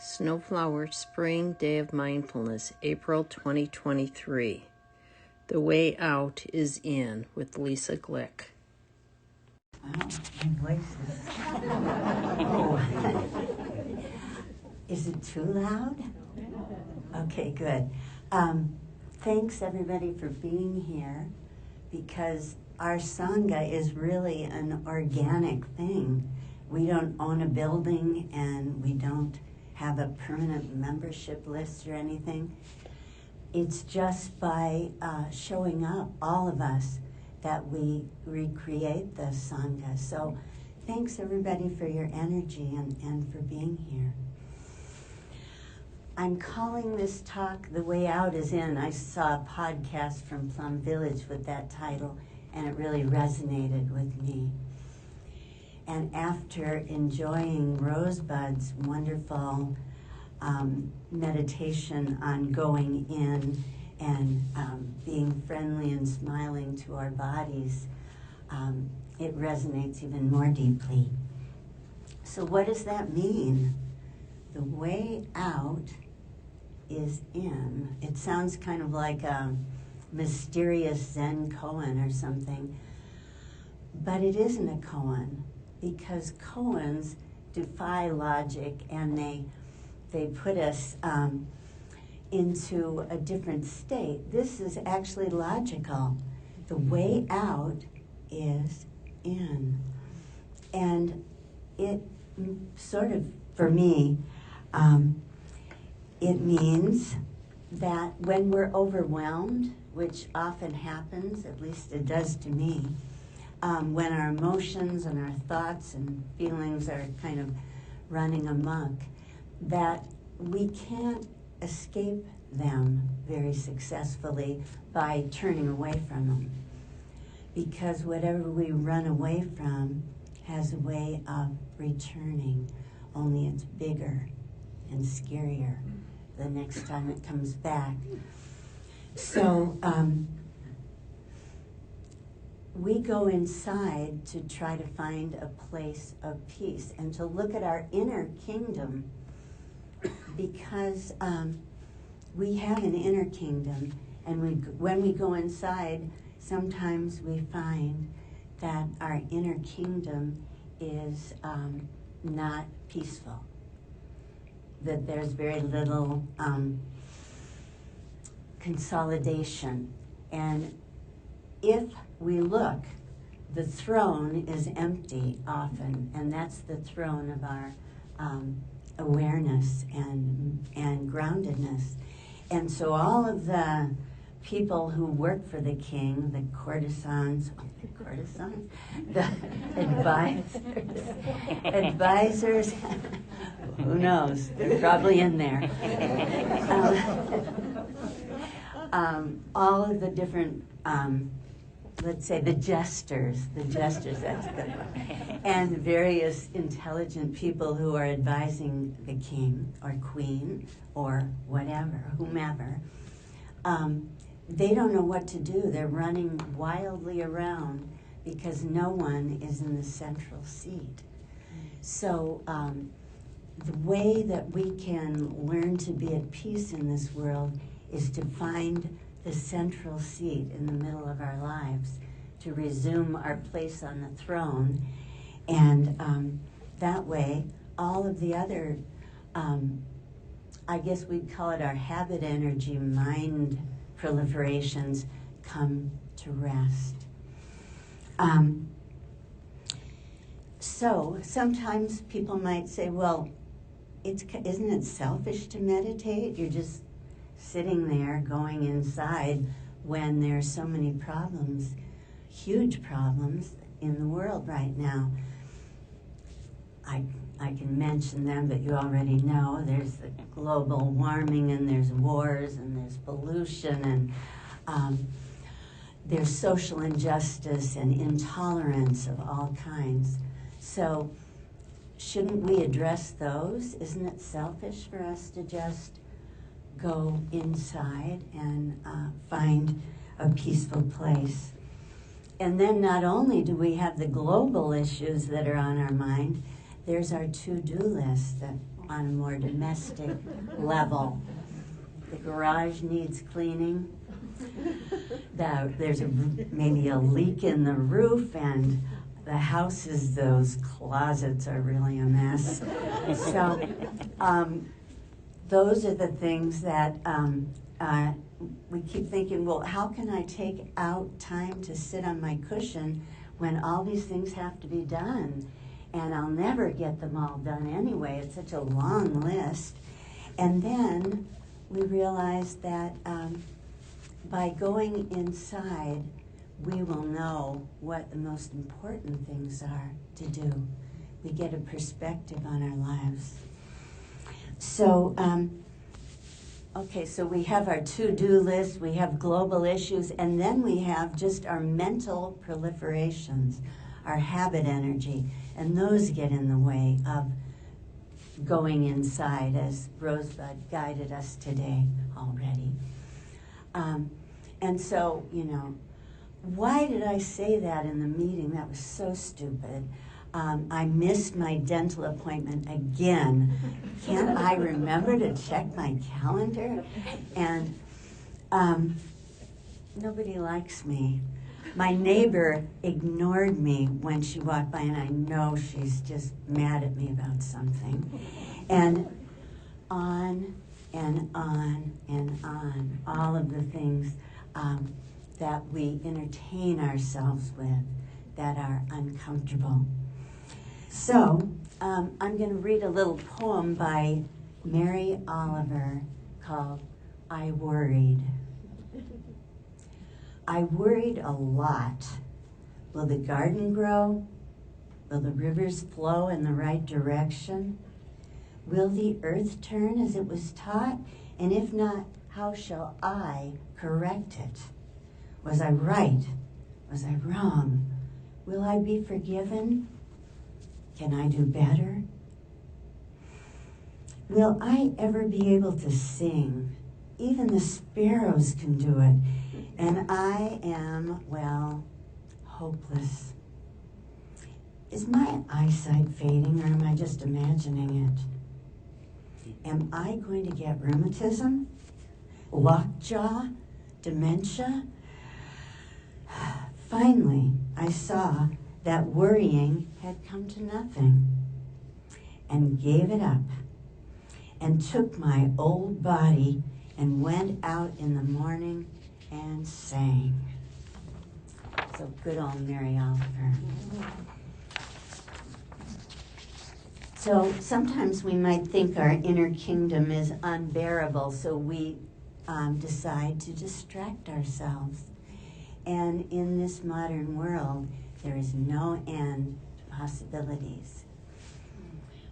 SnowFlower Spring Day of Mindfulness, April 2023. The Way Out is In with Lisa Glueck. Wow, my voice is... Is it too loud? Okay, good. Thanks everybody for being here, because our Sangha is really an organic thing. We don't own a building and we don't have a permanent membership list or anything. It's just by showing up, all of us, that we recreate the Sangha. So thanks everybody for your energy and for being here. I'm calling this talk The Way Out is In. I saw a podcast from Plum Village with that title, and it really resonated with me. And after enjoying Rosebud's wonderful meditation on going in and being friendly and smiling to our bodies, it resonates even more deeply. So what does that mean? The way out is in. It sounds kind of like a mysterious Zen koan or something, but it isn't a koan, because koans defy logic and they put us into a different state. This is actually logical. The way out is in. And it sort of, for me, it means that when we're overwhelmed, which often happens, at least it does to me, when our emotions and our thoughts and feelings are kind of running amok, that we can't escape them very successfully by turning away from them. Because whatever we run away from has a way of returning, only it's bigger and scarier the next time it comes back. So we go inside to try to find a place of peace and to look at our inner kingdom, because we have an inner kingdom, and when we go inside, sometimes we find that our inner kingdom is not peaceful, that there's very little consolidation. And if we look, the throne is empty often, and that's the throne of our awareness and groundedness. And so all of the people who work for the king, the advisors, who knows, they're probably in there. All of the different, let's say the jesters, that's good, and various intelligent people who are advising the king or queen or whatever, whomever, they don't know what to do. They're running wildly around because no one is in the central seat. So the way that we can learn to be at peace in this world is to find the central seat in the middle of our lives, to resume our place on the throne, and that way all of the other, I guess we'd call it our habit energy, mind proliferations, come to rest. So sometimes people might say, well, isn't it selfish to meditate? You're just sitting there going inside when there's so many problems, huge problems in the world right now. I can mention them, but you already know. There's the global warming, and there's wars, and there's pollution, and there's social injustice and intolerance of all kinds. So shouldn't we address those? Isn't it selfish for us to just go inside and find a peaceful place? And then not only do we have the global issues that are on our mind, there's our to-do list that on a more domestic level. The garage needs cleaning. There's maybe a leak in the roof, and the houses, those closets are really a mess. So those are the things that we keep thinking, well, how can I take out time to sit on my cushion when all these things have to be done? And I'll never get them all done anyway. It's such a long list. And then we realize that by going inside, we will know what the most important things are to do. We get a perspective on our lives. So, okay, so we have our to-do list, we have global issues, and then we have just our mental proliferations, our habit energy, and those get in the way of going inside, as Rosebud guided us today already. And so, why did I say that in the meeting? That was so stupid. I missed my dental appointment again. Can't I remember to check my calendar? And nobody likes me. My neighbor ignored me when she walked by, and I know she's just mad at me about something. And on and on and on, all of the things that we entertain ourselves with that are uncomfortable. So I'm going to read a little poem by Mary Oliver called I Worried. I worried a lot. Will the garden grow? Will the rivers flow in the right direction? Will the earth turn as it was taught? And if not, how shall I correct it? Was I right? Was I wrong? Will I be forgiven? Can I do better? Will I ever be able to sing? Even the sparrows can do it. And I am, well, hopeless. Is my eyesight fading, or am I just imagining it? Am I going to get rheumatism? Lockjaw? Dementia? Finally, I saw that worrying had come to nothing, and gave it up, and took my old body and went out in the morning and sang. So good old Mary Oliver. So sometimes we might think our inner kingdom is unbearable, so we decide to distract ourselves. And in this modern world, there is no end to possibilities.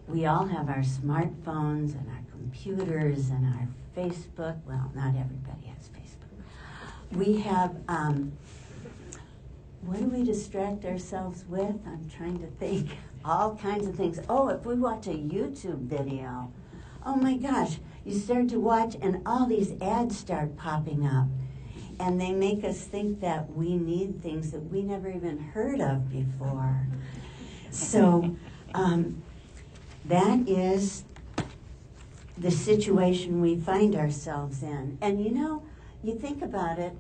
We all have our smartphones and our computers and our Facebook. Well, not everybody has Facebook. We have, what do we distract ourselves with? I'm trying to think. All kinds of things. Oh, if we watch a YouTube video, oh my gosh, you start to watch and all these ads start popping up. And they make us think that we need things that we never even heard of before. So that is the situation we find ourselves in. And you think about it,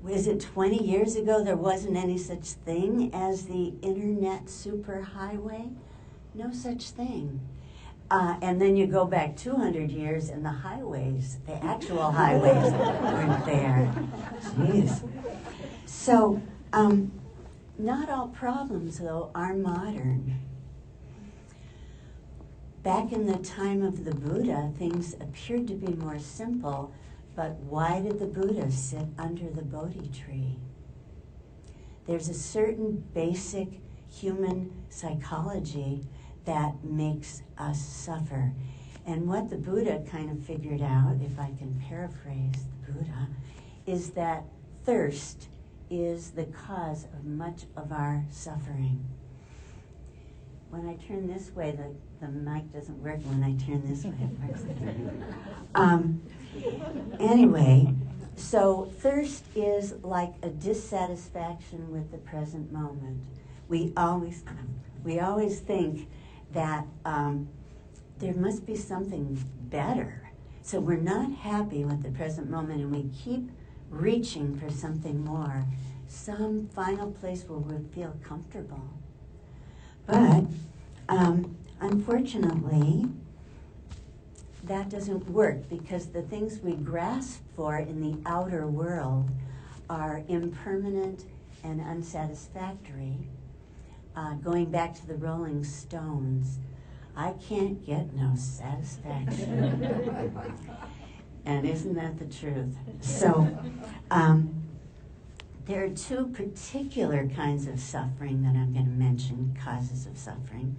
is it 20 years ago there wasn't any such thing as the internet superhighway? No such thing. And then you go back 200 years and the highways, the actual highways, weren't there. Jeez. So, not all problems, though, are modern. Back in the time of the Buddha, things appeared to be more simple, but why did the Buddha sit under the Bodhi tree? There's a certain basic human psychology that makes us suffer. And what the Buddha kind of figured out, if I can paraphrase the Buddha, is that thirst is the cause of much of our suffering. When I turn this way, the mic doesn't work. When I turn this way, it works. Anyway, so thirst is like a dissatisfaction with the present moment. We always think that there must be something better. So we're not happy with the present moment, and we keep reaching for something more, some final place where we feel comfortable. But unfortunately, that doesn't work, because the things we grasp for in the outer world are impermanent and unsatisfactory. Going back to the Rolling Stones, I can't get no satisfaction. And isn't that the truth? So there are two particular kinds of suffering that I'm going to mention, causes of suffering.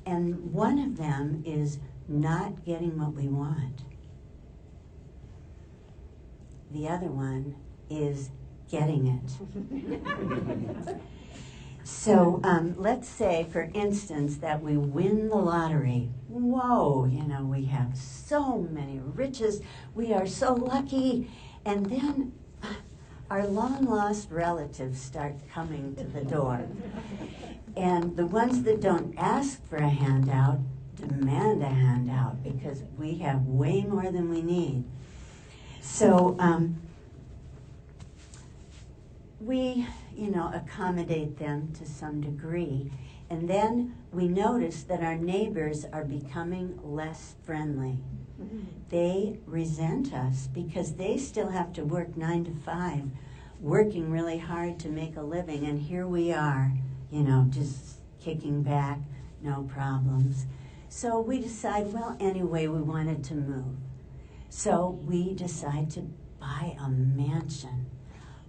And one of them is not getting what we want. The other one is getting it. So let's say, for instance, that we win the lottery. Whoa, we have so many riches. We are so lucky. And then our long-lost relatives start coming to the door. And the ones that don't ask for a handout demand a handout, because we have way more than we need. So we, accommodate them to some degree. And then we notice that our neighbors are becoming less friendly. They resent us because they still have to work 9 to 5, working really hard to make a living. And here we are, just kicking back, no problems. So we decide, well, anyway, we wanted to move. So we decide to buy a mansion.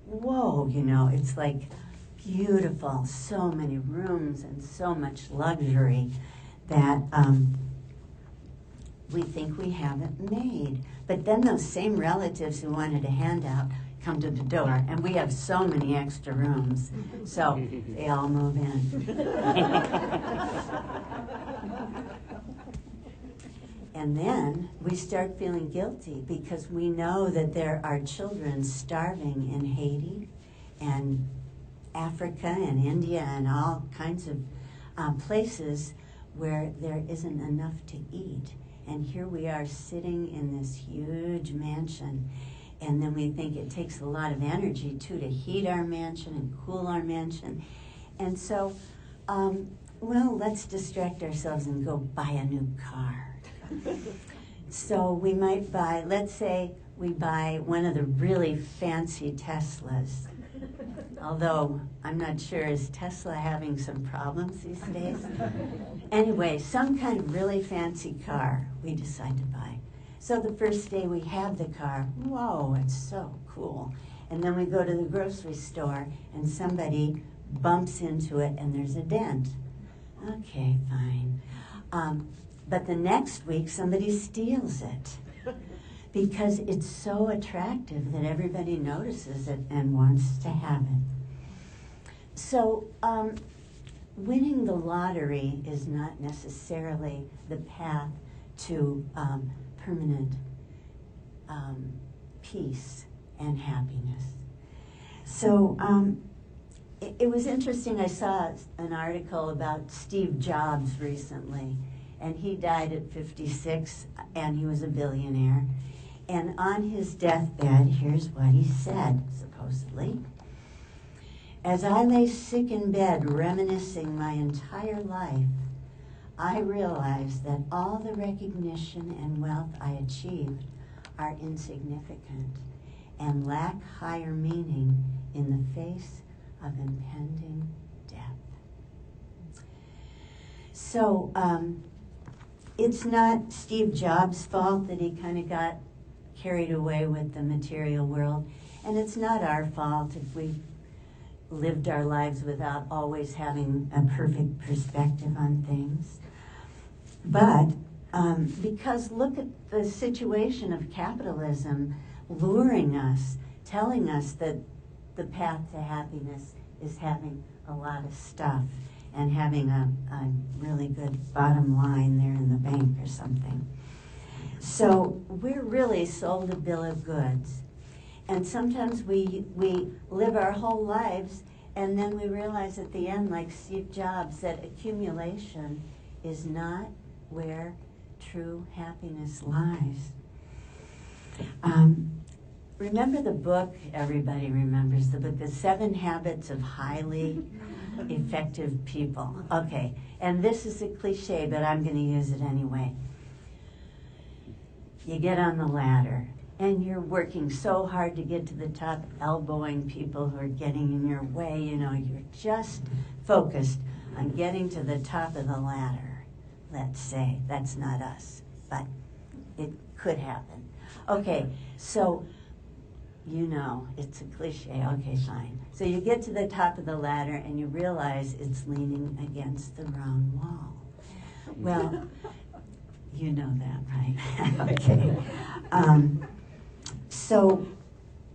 Whoa, it's like beautiful, so many rooms and so much luxury that we think we have it made. But then those same relatives who wanted a handout come to the door, and we have so many extra rooms, so they all move in. And then we start feeling guilty because we know that there are children starving in Haiti and Africa and India and all kinds of places where there isn't enough to eat. And here we are sitting in this huge mansion, and then we think it takes a lot of energy too to heat our mansion and cool our mansion. And so, let's distract ourselves and go buy a new car. So we might buy, let's say we buy one of the really fancy Teslas. Although I'm not sure, is Tesla having some problems these days? Anyway, some kind of really fancy car we decide to buy. So the first day we have the car, whoa, it's so cool. And then we go to the grocery store and somebody bumps into it and there's a dent. Okay, fine. But the next week somebody steals it because it's so attractive that everybody notices it and wants to have it. So winning the lottery is not necessarily the path to permanent peace and happiness. So it was interesting, I saw an article about Steve Jobs recently, and he died at 56, and he was a billionaire. And on his deathbed, here's what he said, supposedly. As I lay sick in bed, reminiscing my entire life, I realized that all the recognition and wealth I achieved are insignificant and lack higher meaning in the face of impending death. So it's not Steve Jobs' fault that he kind of got carried away with the material world, and it's not our fault if we lived our lives without always having a perfect perspective on things. But because look at the situation of capitalism luring us, telling us that the path to happiness is having a lot of stuff and having a really good bottom line there in the bank or something. So we're really sold a bill of goods. And sometimes we live our whole lives and then we realize at the end, like Steve Jobs, that accumulation is not where true happiness lies. Remember the book, everybody remembers the book, The 7 Habits of Highly Effective People. Okay, and this is a cliche, but I'm going to use it anyway. You get on the ladder, and you're working so hard to get to the top, elbowing people who are getting in your way. You know, you're just focused on getting to the top of the ladder, let's say. That's not us, but it could happen. Okay, so you know, it's a cliche. Okay, fine. So you get to the top of the ladder and you realize it's leaning against the wrong wall. Well, you know that, right? Okay. So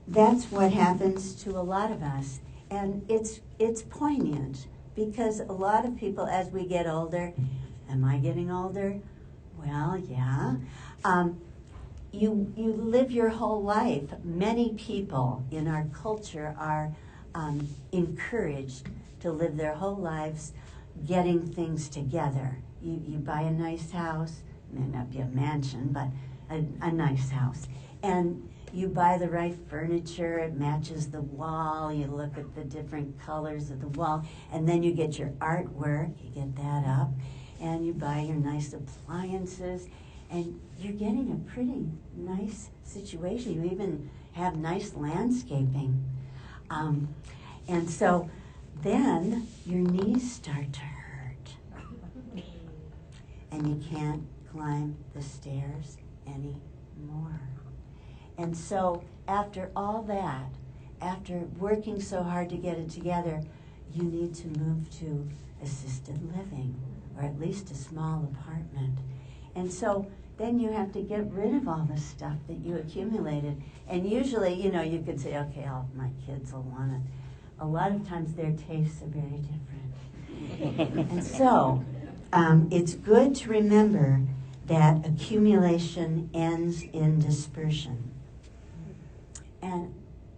that's what happens to a lot of us. And it's poignant because a lot of people, as we get older, am I getting older? Well, yeah. You live your whole life. Many people in our culture are encouraged to live their whole lives getting things together. You buy a nice house, it may not be a mansion, but a nice house. And you buy the right furniture, it matches the wall, you look at the different colors of the wall, and then you get your artwork, you get that up, and you buy your nice appliances, and you're getting a pretty nice situation. You even have nice landscaping. And so then your knees start to hurt. And you can't climb the stairs anymore. And so after all that, after working so hard to get it together, you need to move to assisted living, or at least a small apartment. And so then you have to get rid of all the stuff that you accumulated. And usually, you know, you could say, okay, my kids will want it. A lot of times their tastes are very different. And so it's good to remember that accumulation ends in dispersion. And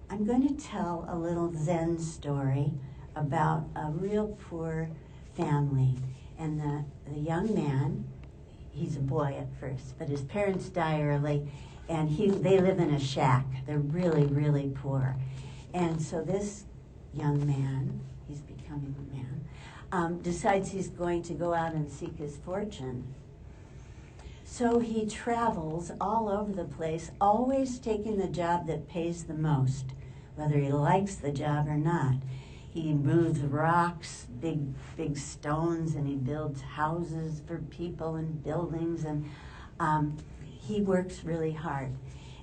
I'm going to tell a little Zen story about a real poor family. And the young man, he's a boy at first, but his parents die early, and they live in a shack. They're really, really poor. And so this young man, he's becoming a man, decides he's going to go out and seek his fortune. So he travels all over the place, always taking the job that pays the most, whether he likes the job or not. He moves rocks, big stones, and he builds houses for people and buildings, and he works really hard.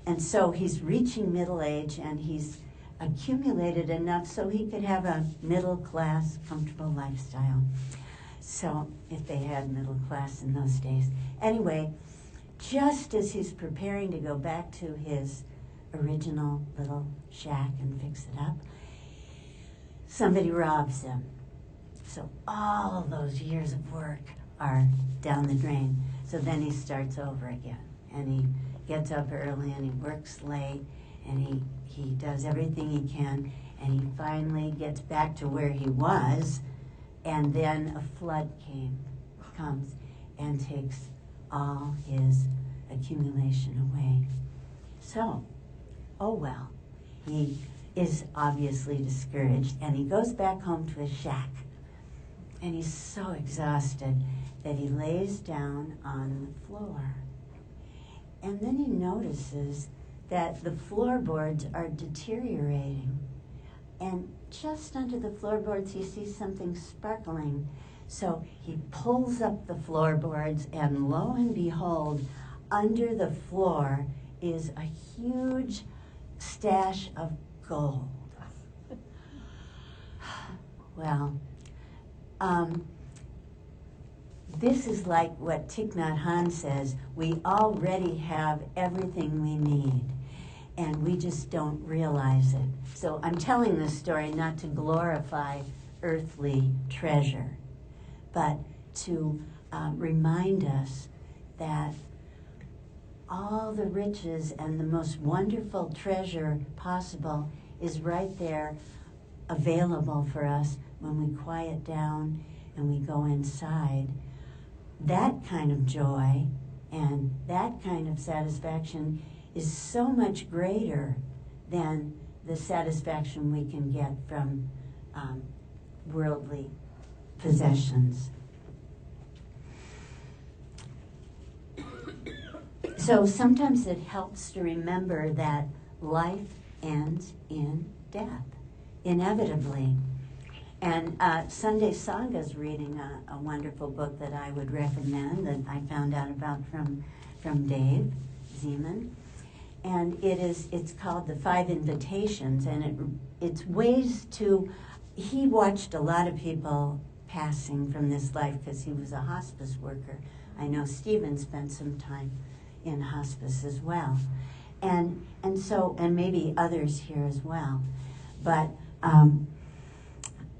And so he's reaching middle age, and he's accumulated enough so he could have a middle-class, comfortable lifestyle. So if they had middle class in those days. Anyway, just as he's preparing to go back to his original little shack and fix it up, somebody robs him. So all of those years of work are down the drain. So then he starts over again. And he gets up early and he works late and he does everything he can, and he finally gets back to where he was, and then a flood comes and takes all his accumulation away. So, oh well, he is obviously discouraged, and he goes back home to his shack, and he's so exhausted that he lays down on the floor. And then he notices that the floorboards are deteriorating. And just under the floorboards, he sees something sparkling. So he pulls up the floorboards, and lo and behold, under the floor is a huge stash of gold. Well, this is like what Thich Nhat Hanh says, we already have everything we need, and we just don't realize it. So I'm telling this story not to glorify earthly treasure, but to remind us that all the riches and the most wonderful treasure possible is right there available for us when we quiet down and we go inside. That kind of joy And that kind of satisfaction is so much greater than the satisfaction we can get from worldly possessions. So sometimes it helps to remember that life ends in death, inevitably. And Sunday Sangha's reading a wonderful book that I would recommend that I found out about from Dave Zeman. And it's called The Five Invitations, and it's ways to, he watched a lot of people passing from this life because he was a hospice worker. I know Stephen spent some time in hospice as well. And maybe others here as well. But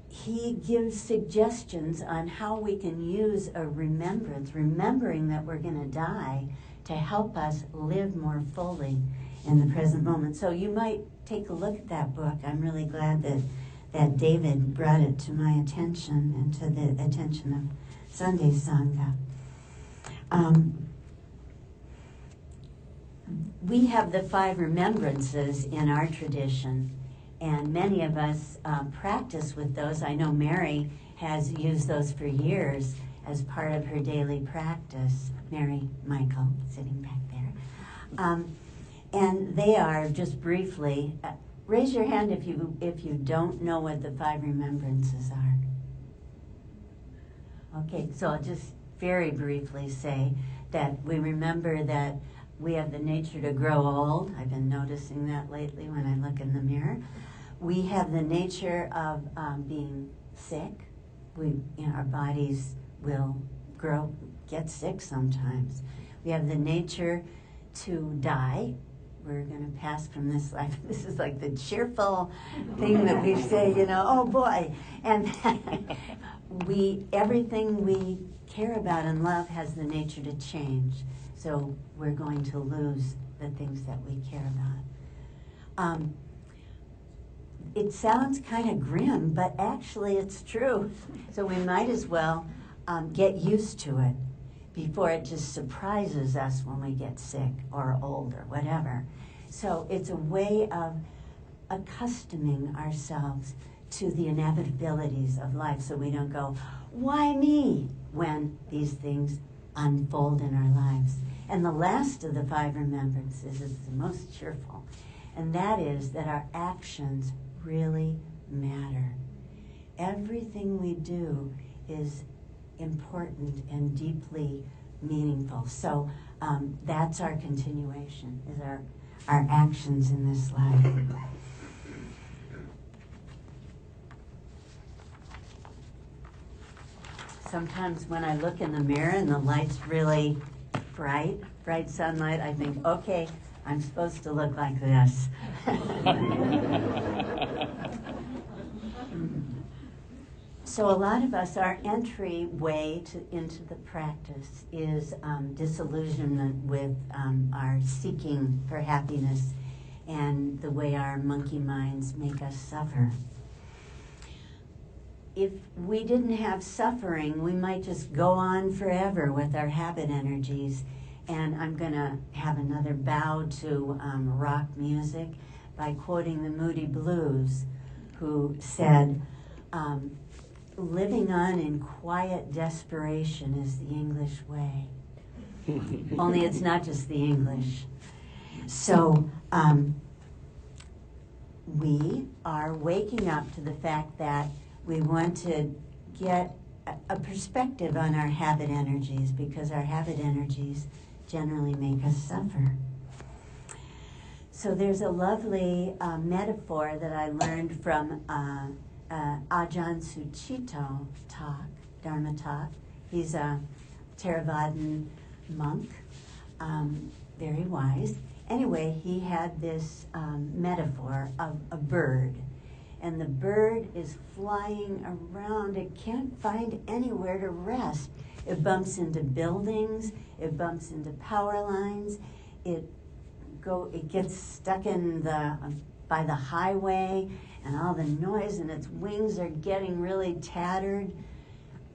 he gives suggestions on how we can use a remembering that we're going to die, to help us live more fully in the present moment. So you might take a look at that book. I'm really glad that David brought it to my attention and to the attention of Sunday Sangha. We have the 5 remembrances in our tradition, and many of us practice with those. I know Mary has used those for years as part of her daily practice. Mary Michael, sitting back there. And they are, just briefly, raise your hand if you don't know what the 5 remembrances are. Okay, so I'll just very briefly say that we remember that we have the nature to grow old. I've been noticing that lately when I look in the mirror. We have the nature of being sick. Our bodies will get sick sometimes. We have the nature to die. We're going to pass from this life. This is like the cheerful thing that we say, oh boy. And everything we care about and love has the nature to change. So we're going to lose the things that we care about. It sounds kind of grim, but actually it's true. So we might as well get used to it before it just surprises us when we get sick or old or whatever. So it's a way of accustoming ourselves to the inevitabilities of life so we don't go, why me, when these things unfold in our lives. And the last of the 5 remembrances is the most cheerful, and that is that our actions really matter. Everything we do is important and deeply meaningful. So that's our continuation, is our actions in this life. Sometimes when I look in the mirror and the light's really bright sunlight, I think, okay, I'm supposed to look like this. So a lot of us, our entryway into the practice is disillusionment with our seeking for happiness and the way our monkey minds make us suffer. If we didn't have suffering, we might just go on forever with our habit energies. And I'm going to have another bow to rock music by quoting the Moody Blues, who said, living on in quiet desperation is the English way. Only it's not just the English. So we are waking up to the fact that we want to get a perspective on our habit energies, because our habit energies generally make us suffer. So there's a lovely metaphor that I learned from Ajahn Sucitto talk, Dharma talk. He's a Theravadan monk, very wise. Anyway, he had this metaphor of a bird. And the bird is flying around. It can't find anywhere to rest. It bumps into buildings. It bumps into power lines. It gets stuck by the highway and all the noise, and its wings are getting really tattered.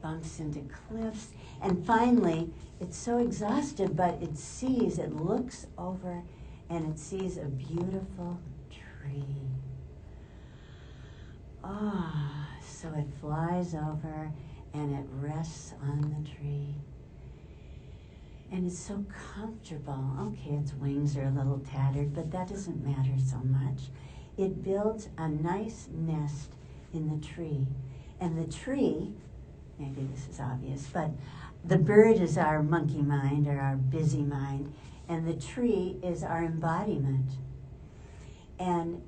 bumps into cliffs, and finally, it's so exhausted, but it looks over, and it sees a beautiful tree. So it flies over, and it rests on the tree. And it's so comfortable. Okay, its wings are a little tattered, but that doesn't matter so much. It builds a nice nest in the tree. And the tree, maybe this is obvious, but the bird is our monkey mind or our busy mind, and the tree is our embodiment. And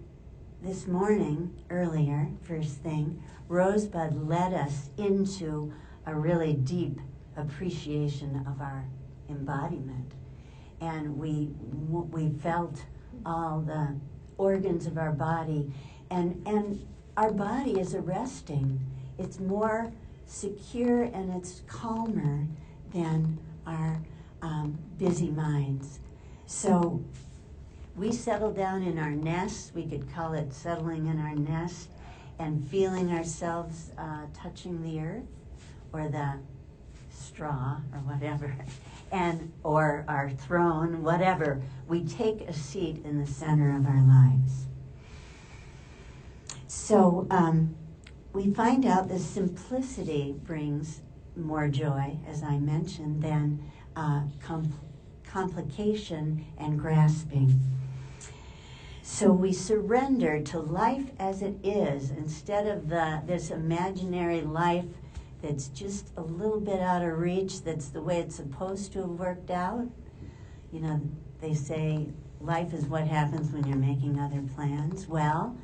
this morning, earlier, first thing, Rosebud led us into a really deep appreciation of our embodiment. And we felt all the organs of our body, and our body is arresting. It's more secure and it's calmer than our busy minds. So we settle down in our nest. We could call it settling in our nest and feeling ourselves touching the earth or the straw or whatever, or our throne, whatever. We take a seat in the center of our lives. So we find out that simplicity brings more joy, as I mentioned, than complication and grasping. So we surrender to life as it is instead of this imaginary life that's just a little bit out of reach, that's the way it's supposed to have worked out. You know, they say life is what happens when you're making other plans. Well,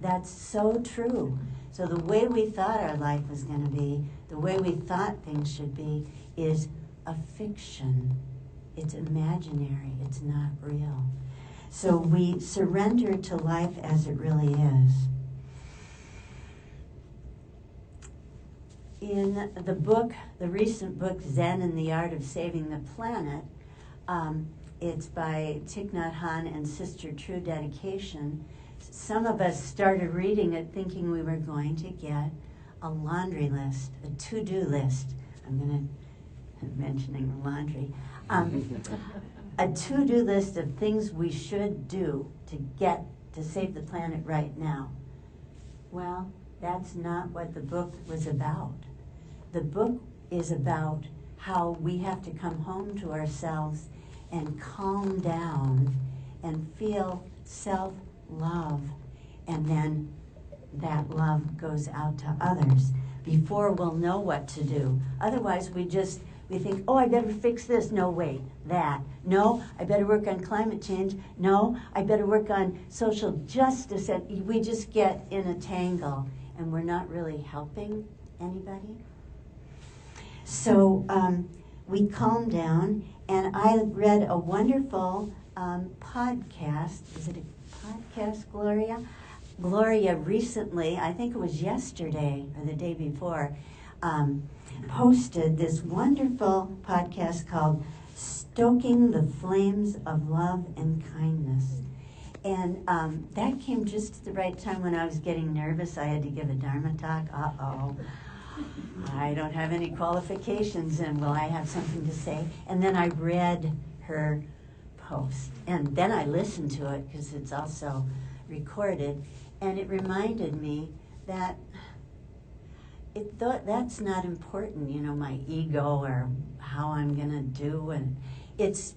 that's so true. So the way we thought our life was going to be, the way we thought things should be, is a fiction. It's imaginary. It's not real. So we surrender to life as it really is. In the book, the recent book, Zen and the Art of Saving the Planet, it's by Thich Nhat Hanh and Sister True Dedication. Some of us started reading it thinking we were going to get a laundry list, a to-do list. I'm mentioning laundry. A to-do list of things we should do to save the planet right now. Well, that's not what the book was about. The book is about how we have to come home to ourselves and calm down and feel self-love, and then that love goes out to others before we'll know what to do. Otherwise, we think, oh, I better fix this. No, wait, that. No, I better work on climate change. No, I better work on social justice. And we just get in a tangle, and we're not really helping anybody. So we calm down, and I read a wonderful podcast. Is it a podcast, Gloria? Gloria recently, I think it was yesterday or the day before, posted this wonderful podcast called Stoking the Flames of Love and Kindness. And that came just at the right time when I was getting nervous. I had to give a Dharma talk. I don't have any qualifications, and will I have something to say? And then I read her post, and then I listened to it because it's also recorded, and it reminded me that that's not important, my ego or how I'm going to do, and it's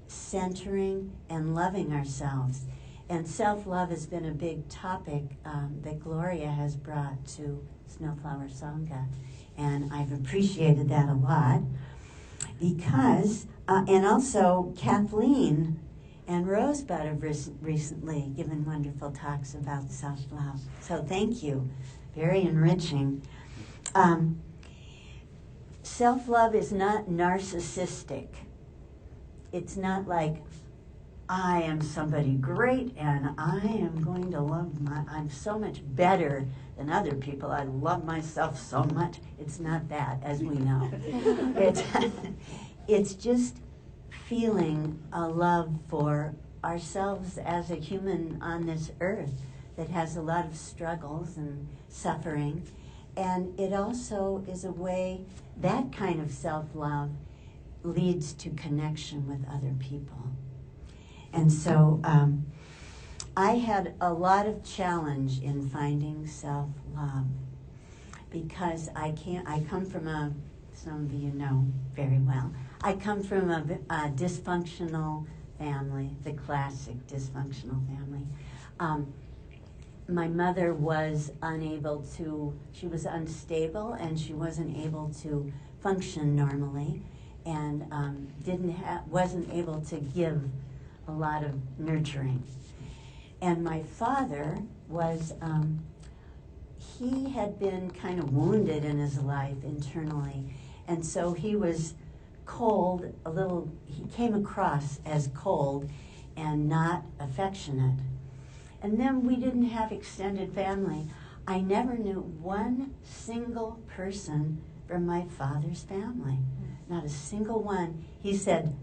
centering and loving ourselves. And self-love has been a big topic that Gloria has brought to SnowFlower Sangha, and I've appreciated that a lot because, and also Kathleen and Rosebud have recently given wonderful talks about self-love. So thank you, very enriching. Self-love is not narcissistic. It's not like, I am somebody great and I am going to I'm so much better than other people. I love myself so much. It's not that, as we know. It's just feeling a love for ourselves as a human on this earth that has a lot of struggles and suffering, And it also is a way, that kind of self-love leads to connection with other people. And so I had a lot of challenge in finding self-love because I come from some of you know very well, I come from a dysfunctional family, the classic dysfunctional family. My mother was she was unstable and she wasn't able to function normally, and wasn't able to give a lot of nurturing. And my father was, he had been kind of wounded in his life internally, and so he was cold, he came across as cold and not affectionate. And then we didn't have extended family. I never knew one single person from my father's family. Not a single one. He said,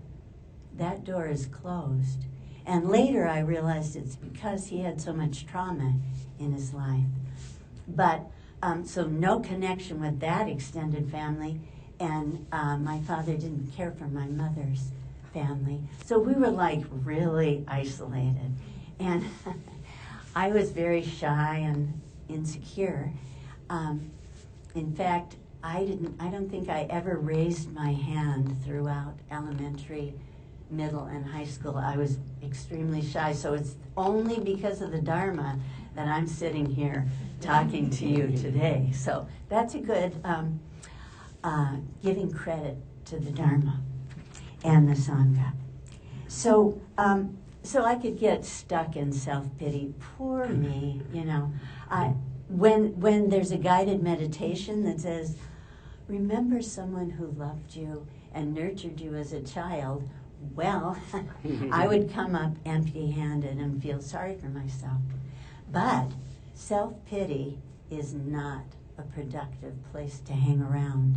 that door is closed. And later I realized it's because he had so much trauma in his life. But, so no connection with that extended family. And my father didn't care for my mother's family. So we were like really isolated. And I was very shy and insecure. In fact, I don't think I ever raised my hand throughout elementary, middle, and high school. I was extremely shy. So it's only because of the Dharma that I'm sitting here talking to you today. So that's a good giving credit to the Dharma and the Sangha. So, so I could get stuck in self-pity. Poor me, you know. When there's a guided meditation that says, remember someone who loved you and nurtured you as a child, well, I would come up empty-handed and feel sorry for myself. But self-pity is not a productive place to hang around.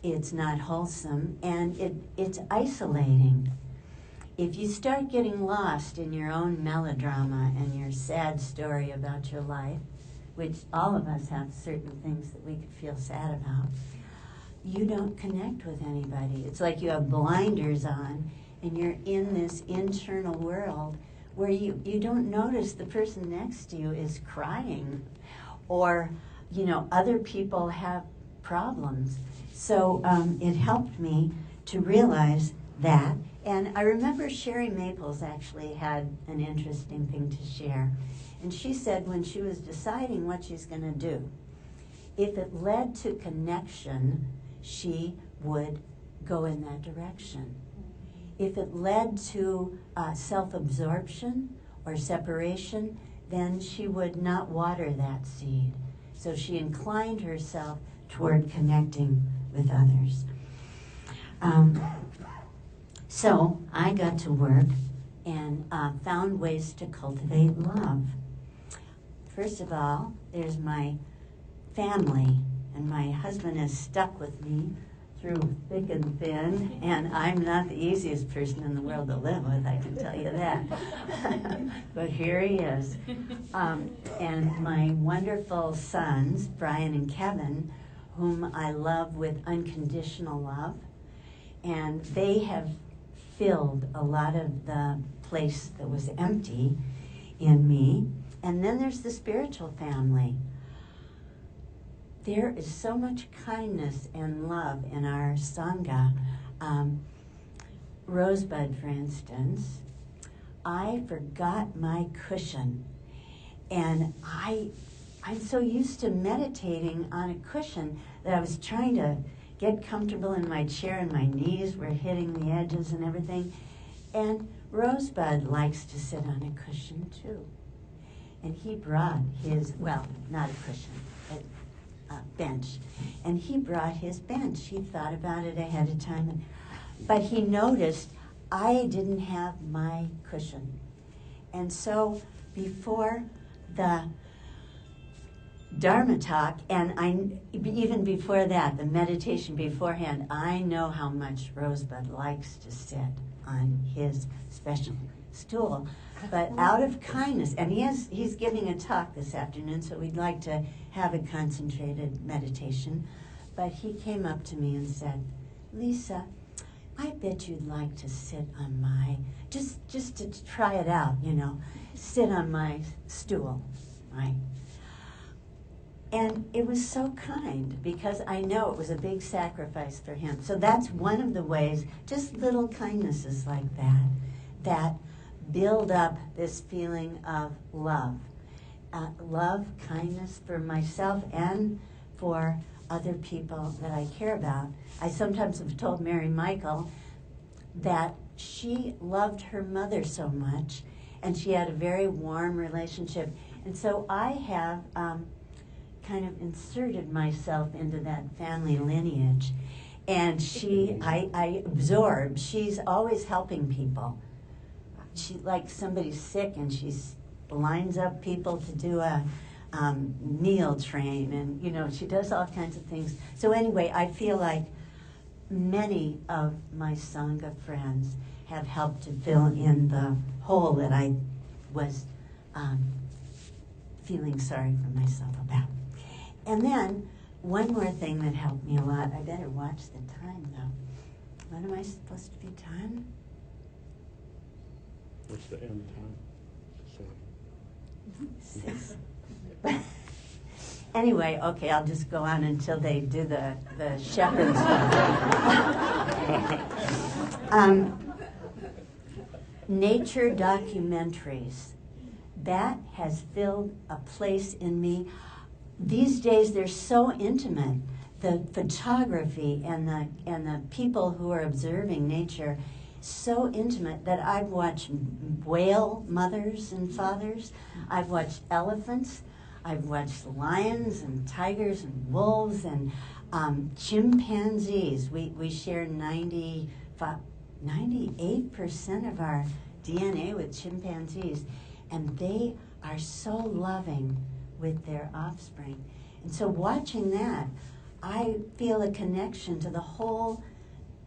It's not wholesome, and it's isolating. If you start getting lost in your own melodrama and your sad story about your life, which all of us have certain things that we could feel sad about, you don't connect with anybody. It's like you have blinders on and you're in this internal world where you don't notice the person next to you is crying, or, you know, other people have problems. So it helped me to realize that. And I remember Sherry Maples actually had an interesting thing to share. And she said when she was deciding what she's going to do, if it led to connection, she would go in that direction. If it led to self-absorption or separation, then she would not water that seed. So she inclined herself toward connecting with others. So I got to work and found ways to cultivate love. First of all, there's my family, and my husband has stuck with me through thick and thin, and I'm not the easiest person in the world to live with, I can tell you that. But here he is. And my wonderful sons, Brian and Kevin, whom I love with unconditional love, and they have filled a lot of the place that was empty in me. And then there's the spiritual family. There is so much kindness and love in our Sangha. Rosebud, for instance, I forgot my cushion. And I'm so used to meditating on a cushion that I was trying to get comfortable in my chair and my knees were hitting the edges and everything. And Rosebud likes to sit on a cushion too. And he brought his, well, not a cushion, a bench. And he brought his bench. He thought about it ahead of time. But he noticed I didn't have my cushion. And so before the Dharma talk, and even before that, the meditation beforehand, I know how much Rosebud likes to sit on his special stool. But out of kindness, and he's giving a talk this afternoon, so we'd like to have a concentrated meditation. But he came up to me and said, Lisa, I bet you'd like to sit on my, just to try it out, sit on my stool, right? And it was so kind, because I know it was a big sacrifice for him. So that's one of the ways, just little kindnesses like that build up this feeling of love. Love, kindness for myself and for other people that I care about. I sometimes have told Mary Michael that she loved her mother so much, and she had a very warm relationship. And so I have kind of inserted myself into that family lineage. And I absorb, she's always helping people. She, like somebody's sick, and she lines up people to do a meal train, and she does all kinds of things. So anyway, I feel like many of my Sangha friends have helped to fill in the hole that I was feeling sorry for myself about. And then one more thing that helped me a lot. I better watch the time though. When am I supposed to be done? What's the end time? 6. Anyway, okay, I'll just go on until they do the shepherd's. Nature documentaries. That has filled a place in me. These days, they're so intimate. The photography and the people who are observing nature, so intimate that I've watched whale mothers and fathers. I've watched elephants. I've watched lions and tigers and wolves and chimpanzees. We share 98% of our DNA with chimpanzees, and they are so loving with their offspring. And so watching that, I feel a connection to the whole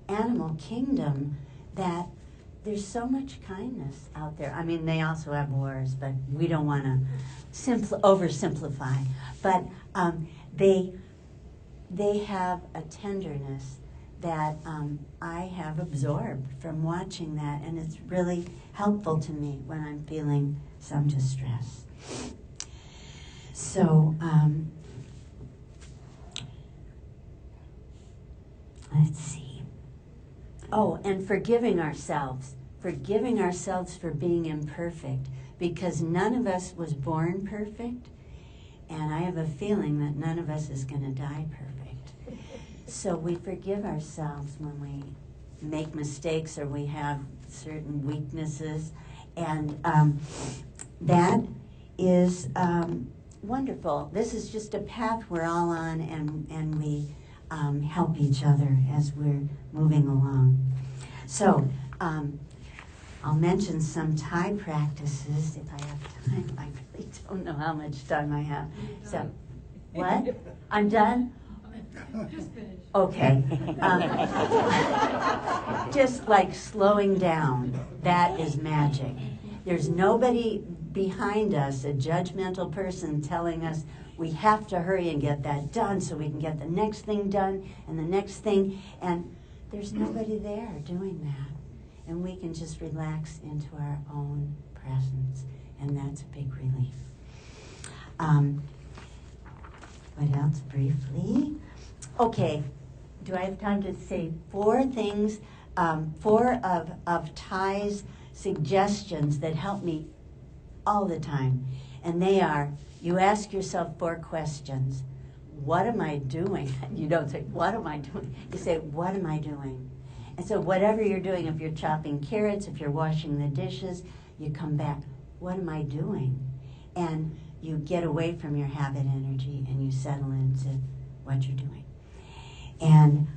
animal kingdom, that there's so much kindness out there. I mean, they also have wars, but we don't want to oversimplify. But they have a tenderness that I have absorbed from watching that, and it's really helpful to me when I'm feeling some distress. So let's see. Oh, and forgiving ourselves for being imperfect, because none of us was born perfect, and I have a feeling that none of us is going to die perfect. So we forgive ourselves when we make mistakes or we have certain weaknesses, and that is wonderful. This is just a path we're all on, and we help each other as we're moving along. So I'll mention some Thai practices if I have time. I really don't know how much time I have. So, what? I'm done? Just finish. Okay. Just like slowing down, that is magic. There's nobody behind us, a judgmental person telling us we have to hurry and get that done so we can get the next thing done and the next thing. And there's nobody there doing that. And we can just relax into our own presence. And that's a big relief. What else briefly? Okay, do I have time to say 4 things? 4 of Thai's suggestions that help me all the time. And they are, you ask yourself 4 questions. What am I doing? You don't say, what am I doing? You say, what am I doing? And so whatever you're doing, if you're chopping carrots, if you're washing the dishes, you come back, what am I doing? And you get away from your habit energy and you settle into what you're doing. And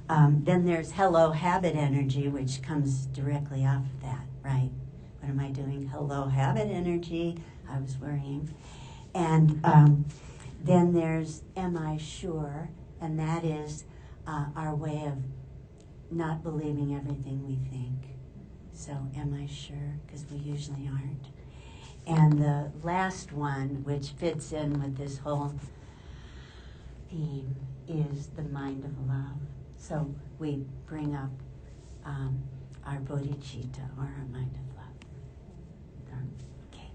then there's hello habit energy, which comes directly off of that, right? What am I doing? Hello habit energy. I was worrying. And then there's am I sure? And that is our way of not believing everything we think. So am I sure? Because we usually aren't. And the last one, which fits in with this whole theme, is the mind of love. So we bring up our bodhicitta, or our mind of love. Okay.